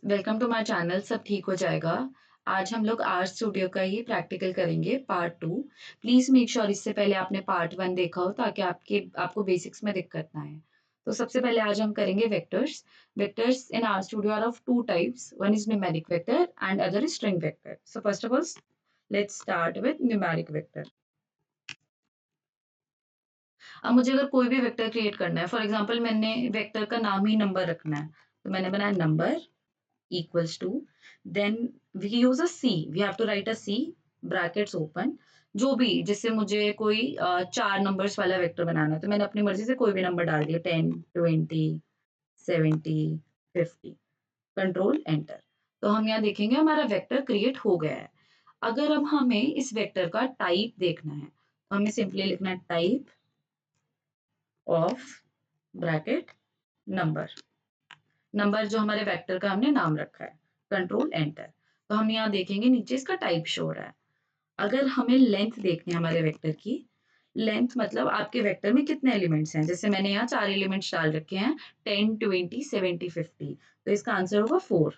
Welcome to my channel. सब ठीक हो जाएगा। आज हम लोग आर स्टूडियो का ही प्रैक्टिकल करेंगे पार्ट 2। प्लीज़ मेक श्योर इससे पहले आपने पार्ट 1 देखा हो ताकि आपको बेसिक्स में दिक्कत ना आए। तो सबसे पहले आज हम करेंगे vectors. Vectors in R studio are of two types, one is numeric vector and other is string vector. So first of all let's start with numeric vector. अब मुझे अगर कोई भी वेक्टर क्रिएट करना है, फॉर एग्जांपल मैंने vector का नाम ही नंबर रखना है, तो मैंने बनाया number equals to, then we use a C, we have to write a C, brackets open, जो भी जिससे मुझे कोई 4 नंबर्स वाला वेक्टर बनाना है, तो मैंने अपनी मर्जी से कोई भी नंबर डाल दिया, 10, 20, 70, 50, कंट्रोल एंटर। तो हम यहाँ देखेंगे हमारा वेक्टर क्रिएट हो गया है। अगर अब हमें इस वेक्टर का टाइप देखना है, तो हमें सिंपली लिखना है type of bracket number, number जो हमारे वेक्टर का हमने नाम रखा है, कंट्रोल एंटर। तो हम यहाँ देखेंगे नीचे इसका टाइप शो हो रहा है। अगर हमें लेंथ देखनी है हमारे वेक्टर की, लेंथ मतलब आपके वेक्टर में कितने एलिमेंट्स हैं, जैसे मैंने यहाँ 4 एलिमेंट्स डाल रखे हैं, 10, 20, 70, 50, तो इसका आंसर होगा 4।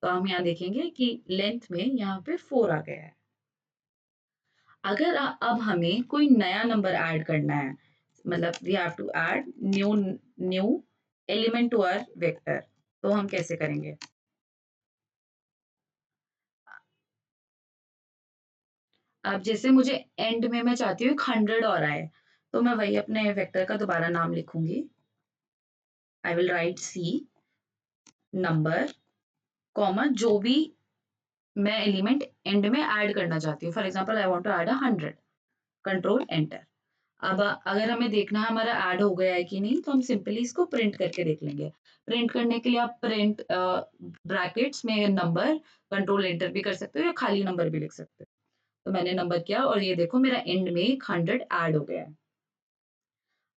तो हम यहाँ देखेंगे कि लेंथ में यहाँ पे 4 आ गया है। अगर अब हमें कोई नया नंबर ऐड करना है, मतलब we have to add new element to our vector, तो हम कैसे करेंगे? अब जैसे मुझे एंड में मैं चाहती हूँ 100 और आए, तो मैं वही अपने वेक्टर का दोबारा नाम लिखूंगी। I will write C number comma जो भी मैं एलिमेंट एंड में ऐड करना चाहती हूँ, for example I want to add 100, control enter. अब अगर हमें देखना है हमारा ऐड हो गया है कि नहीं, तो हम सिंपली इसको प्रिंट करके देख लेंगे। प्रिंट करने के लिए आप प्रिंट ब्रैकेट्स में नंबर कंट्रोल एंटर भी कर सकते हो या खाली नंबर भी लिख सकते हो। तो मैंने नंबर किया और ये देखो मेरा एंड में 100 ऐड हो गया है।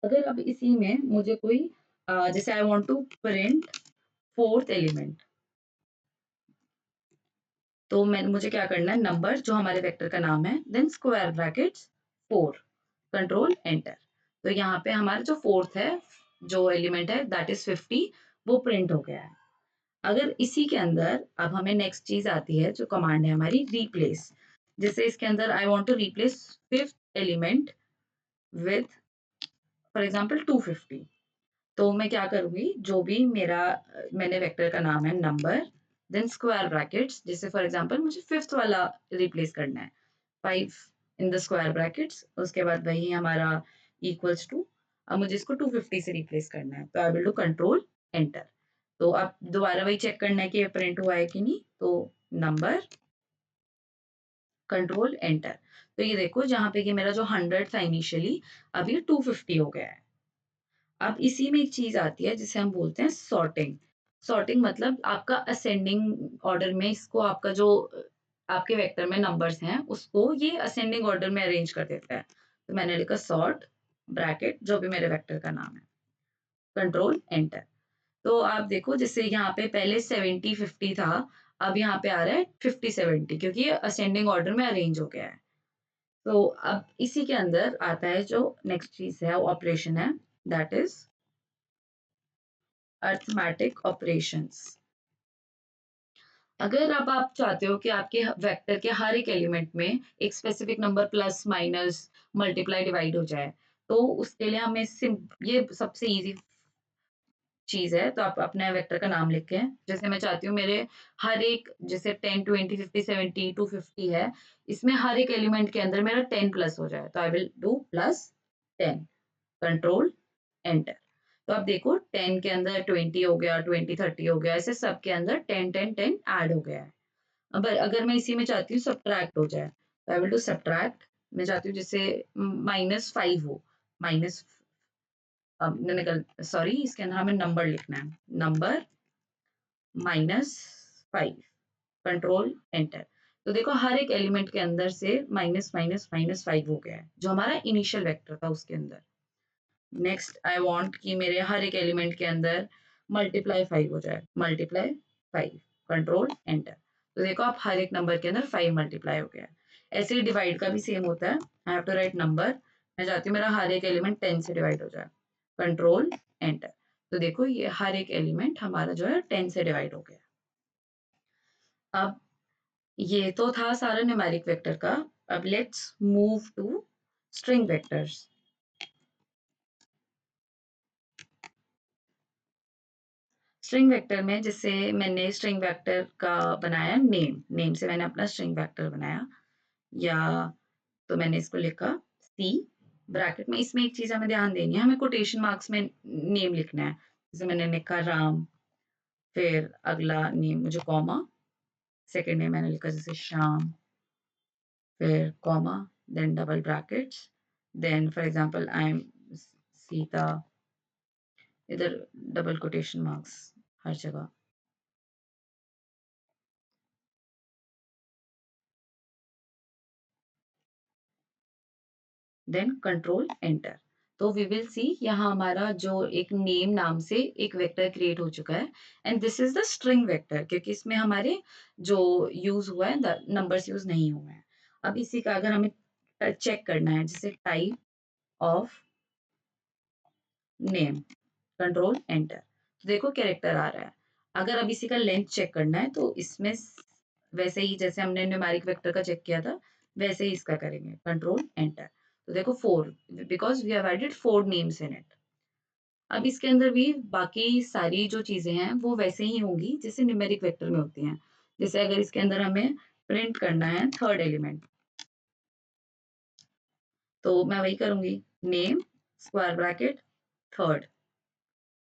अगर अब इसी में मुझे कोई जैसे I want to print fourth element, तो मैं मुझे क्या करना है, नंबर जो हमारे वेक्टर का नाम है, then square brackets 4, control enter. तो यहाँ पे हमारा जो फोर्थ है, जो एलिमेंट है दैट इज 50, वो प्रिंट हो गया है। अगर इसी के अंदर अब हमें नेक्स्ट चीज आती है, जो कमांड है हमारी रिप्लेस। जैसे इसके अंदर I want to replace fifth element with for example 250, तो मैं क्या करूँगी, जो भी मेरा मैंने वेक्टर का नाम है नंबर, देन स्क्वायर ब्रैकेट्स, जैसे फॉर एग्जांपल मुझे फिफ्थ वाला रिप्लेस करना है, 5 इन द स्क्वायर ब्रैकेट्स, उसके बाद वही हमारा इक्वल्स टू, अब मुझे इसको 250 से रिप्लेस करना है, तो I will do control enter. तो अब दोबारा वही चेक करना है कि ये प्रिंट हुआ है कि नहीं, तो नंबर कंट्रोल एंटर। तो ये देखो जहाँ पे कि मेरा जो 100 था इनिशियली, अब ये 250 हो गया है। अब इसी में एक चीज आती है जिसे हम बोलते हैं सॉर्टिंग। सॉर्टिंग मतलब आपका असेंडिंग ऑर्डर में इसको, आपका जो आपके वेक्टर में नंबर्स हैं उसको ये असेंडिंग ऑर्डर में अरेंज कर देता है। तो मैंने लिखा सॉर्ट ब्रैकेट जो भी मेरे वेक्टर का नाम है, कंट्रोल एंटर। तो आप देखो जैसे यहाँ पे पहले 70 50 था, अब यहाँ पे आ रहा है 50 70, क्योंकि ये असेंडिंग ऑर्डर में अरेंज हो गया है। तो अब इसी के अंदर आता है जो नेक्स्ट चीज है, ऑपरेशन है, दैट इज अरिथमेटिक ऑपरेशंस। अगर अब आप चाहते हो कि आपके वेक्टर के हर एक एलिमेंट में एक specific number plus minus multiply divide हो जाए, तो उसके लिए हमें ये सबसे इजी चीज है। तो आप अपने वेक्टर का नाम लिख के, जैसे मैं चाहती हूँ मेरे हर एक, जैसे 10 20 50 70 250 है, इसमें हर एक एलिमेंट के अंदर मेरा 10 प्लस हो जाए, तो I will do plus 10, control enter. तो अब देखो 10 के अंदर 20 हो गया, 20 30 हो गया, ऐसे सब के अंदर 10 10 10 ऐड हो गया है। अब अगर मैं इसी में चाहती हूँ सब्ट्रैक्ट हो जाए, तो आई विल डू सब्ट्रैक्ट। मैं चाहती हूँ जैसे -5 हो, माइनस, निकल सॉरी, इसके अंदर हमें नंबर लिखना है, नंबर -5, कंट्रोल एंटर। तो देखो हर एक एलिमेंट के अंदर से माइनस माइनस माइनस 5 हो गया है, जो हमारा इनिशियल वेक्टर था उसके अंदर। नेक्स्ट आई वांट कि मेरे हर एक एलिमेंट के अंदर मल्टीप्लाई 5 हो जाए, मल्टीप्लाई 5, कंट्रोल एंटर। तो देखो आप हर एक नंबर के अंदर 5 मल्टीप्लाई हो गया है। ऐसे ही डिवाइड का भी सेम होता है, I have to write number, मैं चाहती हूँ मेरा हर एक एलिमेंट 10 से डिवाइड हो जाए, कंट्रोल एंटर। तो देखो ये हर एक एलिमेंट हमारा जो है 10 से डिवाइड हो गया। अब ये तो था सारा न्यूमेरिक वेक्टर का। अब let's move to string vectors. String vector में जैसे मैंने स्ट्रिंग वेक्टर का बनाया नेम से मैंने अपना स्ट्रिंग वेक्टर बनाया, या तो मैंने इसको लिखा सी ब्रैकेट में। इसमें एक चीज हमें ध्यान देनी है, हमें कोटेशन मार्क्स में नेम लिखना है। जैसे मैंने लिखा राम, फिर अगला नेम मुझे कॉमा, सेकेंड नेम मैंने लिखा जैसे श्याम, फिर comma, then double brackets, then for example I am Sita, इधर डबल कोटेशन मार्क्स हर जगह, देन कंट्रोल एंटर। तो वी विल सी यहाँ हमारा जो एक नेम नाम से एक वेक्टर क्रिएट हो चुका है, and this is the string vector, क्योंकि इसमें हमारे जो यूज हुआ है नंबर्स यूज नहीं हुए हैं। अब इसी का अगर हमें चेक करना है, जैसे type of name, control enter, तो देखो कैरेक्टर आ रहा है। अगर अब इसी का लेंथ चेक करना है तो इसमें वैसे ही जैसे हमने न्यूमेरिक वेक्टर का चेक किया था वैसे ही इसका करेंगे, कंट्रोल एंटर। तो देखो 4, because we have added 4 names in it. अब इसके अंदर भी बाकी सारी जो चीजें हैं वो वैसे ही होंगी जैसे न्यूमेरिक वेक्टर में होती हैं। जैसे अगर इसके अंदर हमें प्रिंट करना है थर्ड एलिमेंट, तो मैं वही करूंगी, नेम स्क्वायर ब्रैकेट थर्ड,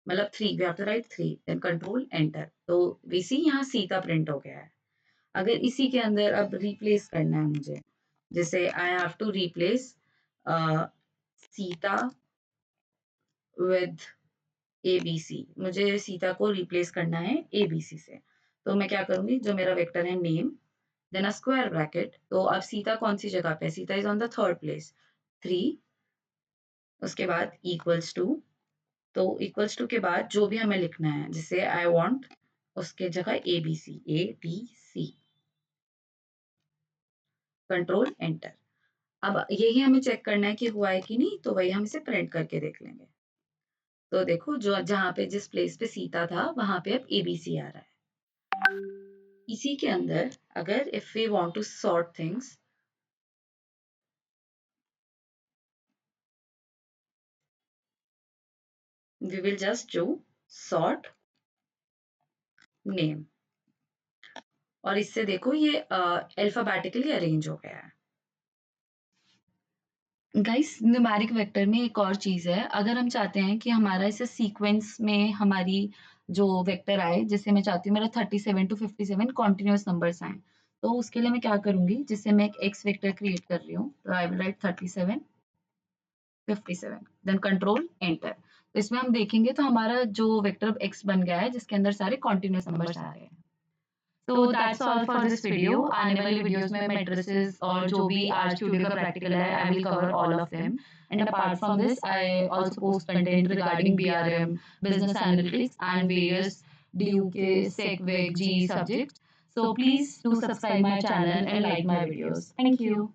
मतलब 3, we have to write 3, then control enter. तो वैसे ही यहाँ सीता प्रिंट हो गया है। अगर इसी के अंदर अब रिप्लेस करना है मुझे, जैसे I have to replace Sita with ABC, मुझे सीता को रिप्लेस करना है एबीसी से। तो मैं क्या करूंगी, जो मेरा वेक्टर है name, then a square bracket, तो अब सीता कौन सी जगह पे, Sita is on the third place, 3, उसके बाद इक्वल्स टू, तो इक्वल्स टू के बाद जो भी हमें लिखना है, जैसे आई वांट उसके जगह ABC, A B C, control enter. अब यही हमें चेक करना है कि हुआ है कि नहीं, तो वही हम इसे प्रिंट करके देख लेंगे। तो देखो जो जहाँ पे जिस प्लेस पे सीता था वहां पे अब एबीसी आ रहा है। इसी के अंदर अगर if we want to sort things, we will just do sort name, और इससे देखो ये अल्फाबेटिकली अरेंज हो गया है। गाइस न्यूमेरिक वेक्टर में एक और चीज है, अगर हम चाहते हैं कि हमारा इसे सीक्वेंस में हमारी जो वेक्टर आए, जैसे मैं चाहती हूँ मेरा 37 to 57 कॉन्टिन्यूस नंबर्स आए, तो उसके लिए मैं क्या करूंगी, जिससे मैं एक एक्स वेक्टर क्रिएट कर रही हूँ, तो I will write 37 57, then control enter. तो इसमें हम देखेंगे तो हमारा जो वेक्टर एक्स बन गया है जिसके अंदर सारे कॉन्टिन्यूस नंबर्स आ रहे हैं। तो that's all for this video. आने वाली वीडियोस में मैट्रिसेस और जो भी आर स्टूडियो का प्रैक्टिकल है, I will cover all of them. And apart from this, I also post content regarding BRM, business analytics and various DUK, SEC, WEG, GE subjects. So please do subscribe my channel and like my videos. Thank you.